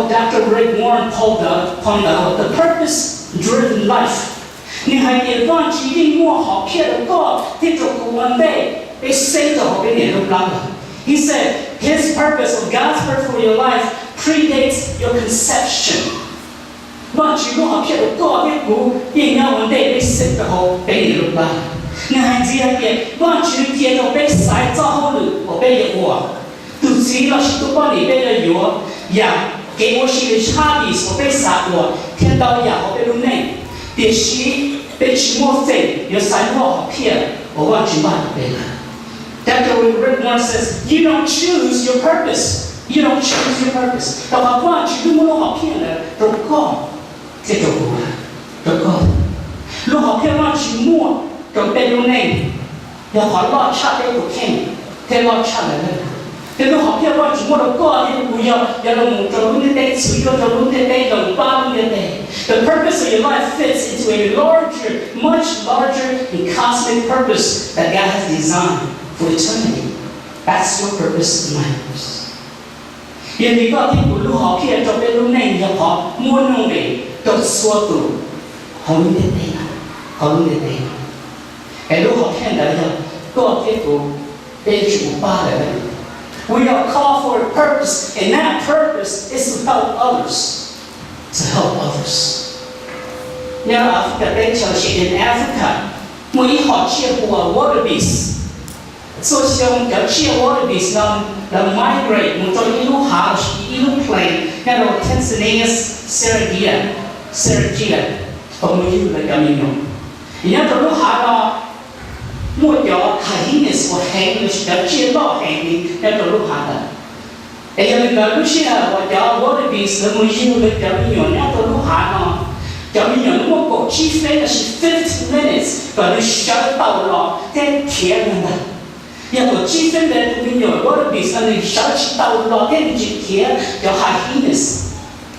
Dr. Rick Warren called the purpose-driven life. 你还得忘记一幕好片的歌，这种古文被生着好被年都干了。He said his purpose of God's purpose for your life predates your conception. 忘记幕好片的歌，这古一鸟文被生着好被年都干。你还记得忘记接着被晒着好了，我被我，都知道是都帮你被了有呀，给我是个差别，我被晒过，听到呀我被弄内。也许被期末费有3个好片，我忘记买了被了。Dr. Rick Warren says, you don't choose your purpose. You don't choose your purpose. 但我忘记弄么好片了，都讲这个我，都讲，弄好片忘记摸，都被弄内，要好落差被不看，太落差了。แต่ลูกของเพียงว่าจุดมุ่งก็ที่กูอยากลงจะรู้ในเด็กสุดยอดจะรู้ในเด็กลงบ้านในเด็ก The purpose of your life fits into a larger, much larger and cosmic purpose that God has designed for eternity. That's your purpose and my purpose. อย่างนี้ก็ที่กูลูกของเพียงจะเป็นลูกในจะขอมุ่งลงไปจดสวดตัวเขารู้ในเด็กเขารู้ในเด็กไอ้ลูกของเพียงแต่ละก็ที่กูเป็นจุดบ้านเลย We are called for a purpose, and that purpose is to help others. To help others. You know, Africa, in Africa, when you have waterbeasts, so waterbeasts now migrate, plane, Tanzania, Serengeti, from the Camino. You know, một chỗ hyenas của hyenas đã chia lọ hyenas đã trở lúc hạ tận. Để cho mình nói lúc xưa một chỗ waterbeasts là một nhiều được trở mình nhỏ đã trở lúc hạ nó. Trở mình nhỏ nó một cuộc chi phí là 15 minutes và nó sẽ tàu lọ thêm thiệt hơn đó. Nhưng cuộc chi phí là mình nhỏ waterbeasts là nó sẽ tàu lọ thêm thiệt cho hyenas.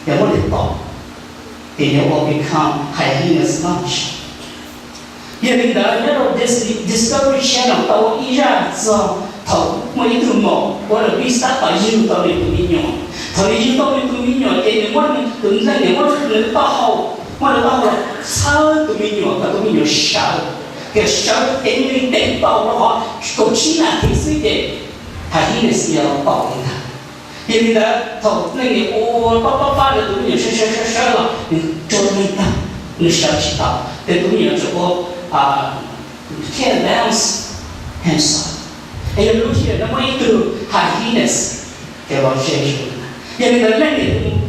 Để một lần tỏ. Thì nó will become hyenas lunch. Hiện nay đó Discovery Channel tàu Iran do thầu mấy thứ mỏ có được biết sát tại dương tàu này tụi mình nhỏ thầu này dương tàu này tụi mình nhỏ thì nếu mà tưởng rằng nếu mà lớn bao hậu mà nó bao là sao tụi mình nhỏ cả tụi mình nhỏ sợ cái sợ đến những đệm bao nó họ cũng chỉ là thế giới để hay là gì đó bảo người ta hiện nay đó thầu này này ô ba là tụi mình nhỏ sợ là cho mình ta người sợ chỉ tạo để tụi mình nhỏ cho can't bounce himself. And you look here, the way through hyenas, they will change. Vậy nên là những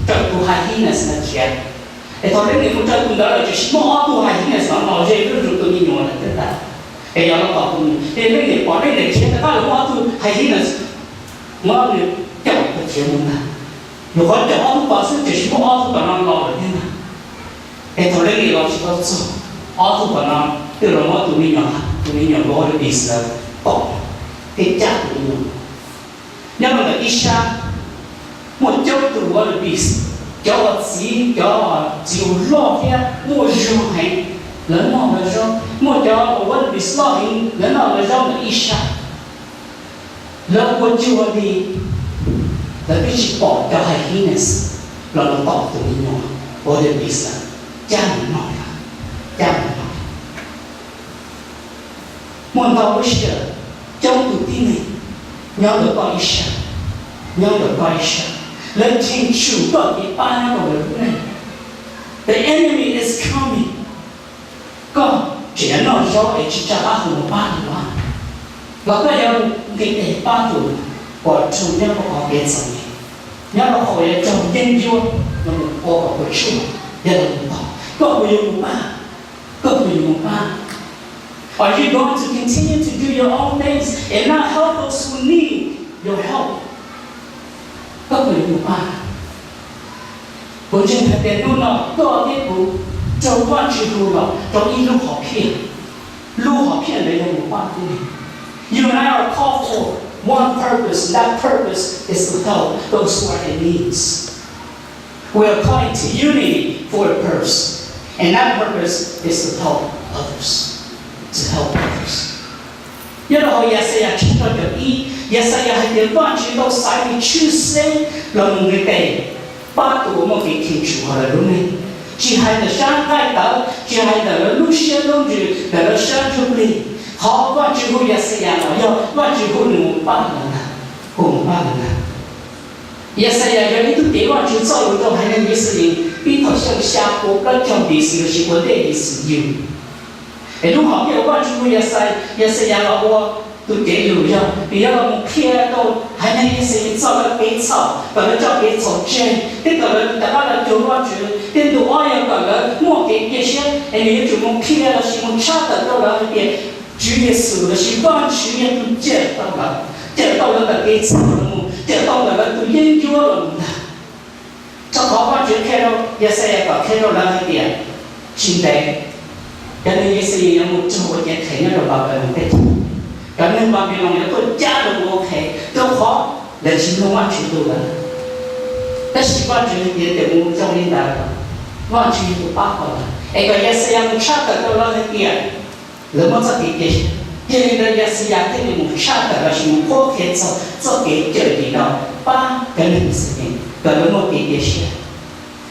trận của hyenas là chết. Để thôi đến những trận của đó là chỉ một của hyenas nó dễ rất rất tôi nhìn nhận là thế nào. Để nó bảo tôi, để đến những quả đây là chết, ta là một của hyenas, mà được chọn cái chết luôn ta. Nếu có chọn của bảo sự chỉ một của nó lo được thế nào. Để thôi đến những nó chỉ có số. All của nó từ đó mà tụi mình nhỏ waterbeasts là bỏ cái chắc của mình. Nhưng mà là Isha một chỗ từ waterbeasts cho chịu lo theo mua rau hay lớn nào là rau một chỗ waterbeasts lo hình lớn nào là rau là Isha lớn của chúa đi là cái chỉ bỏ cho hyenas là nó bỏ tụi mình nhỏ waterbeasts là cha mình nói một tàu Isha trong tụi tin này nhau được coi Isha lên trên chủ của cái ba năm của đời này the enemy is coming còn chỉ nói cho ấy chỉ trả ba hồn ba nữa và cái đó cái để ba tuổi của chủ nhân của họ biết rằng nhau là họ là trong nhân duyên nó được có của chủ nhân là có quyền của ba. Are you going to continue to do your own things and not help those who need your help? Có quyền của ba. Bởi vì thật đến lúc nào có cái của trong quan trị của nó trong ý lúc họ phiền đấy là một quan điểm. You and I are called for one purpose, and that purpose is to help those who are in needs. We are called to unity for a purpose. And that purpose is to help others. To help others. You know, Isaiah chapter 8, 也是也係點關注到使你出生了你哋把多麼給清楚了對沒？只係的傷害到，只係的路線中去的傷處理，好關注也是樣咯，要關注你把人啊，我把人啊，也是樣有呢啲地方去做到係呢啲事情，比頭向下坡跟將啲事是我哋嘅事要。誒，如果有關注也是樣咯，我。都給有要，比較我偏到還那些事做了給草，把它做給草針，這個人大家來做我覺得，這都我要個人莫給這些，你就我偏了是我差的到了那邊，主耶穌的是完全也都接到了的給草了，接到了都研究了的，這好完全看到也是一個看到了那邊，現在，人哋也是有冇做過嘢睇那個老闆的。咁你話俾我有個家都 OK， 都好，你全部完全都啦。但是完全也得我做領導啦，完全都把握啦。一個也是要差得到那個點，那麼這個也是，第二個也是要對我差得到什麼破開做給這裡到把跟你事情，跟那麼給也是。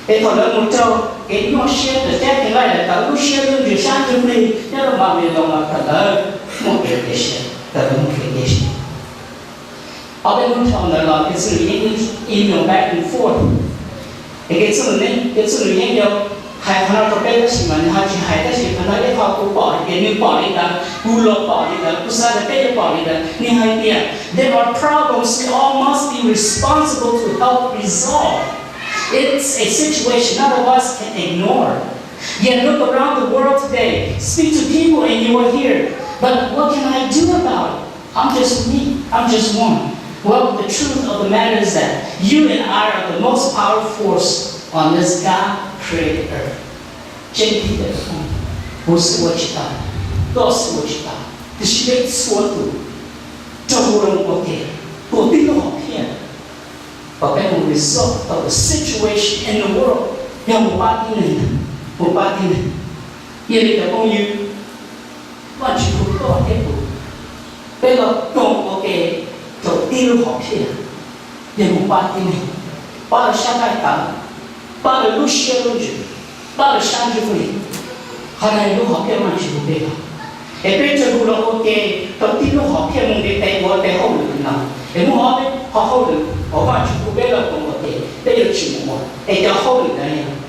一個人我做給我寫的，再給來的，到我寫的就三十倍，要都麻煩到我可能我給也是。的東西也是，後邊我講的啦，就是應用 back and forth，一個字呢有係可能個別的新聞，它就係但是可能一套不保的，你保理的，不落保理的，不是的別的保理的，你還點 ，there are problems we all must be responsible to help resolve. It's a situation none of us can ignore. Yet look around the world today, speak to people and you are here. But what can I do about it? I'm just me. I'm just one. Well, the truth of the matter is that you and I are the most powerful force on this God-created earth. 真理的痛，不是我知道，都是我知道，这是被所读。中国人我给，我对我好骗，我被我 result of the situation in the world， 让我把定人，我把定人，因为的朋友。完全不多一步，俾個中國嘅做雕學片，人冇把啲呢，把佢相對等，把佢錄寫錄住，把佢刪咗佢，係咪錄學片完全冇俾佢？誒俾咗佢落嘅做雕學片冇俾俾我哋好亂啦，誒冇可能學好亂，我完全冇俾佢中國嘅，俾佢全部，誒就好亂嘅。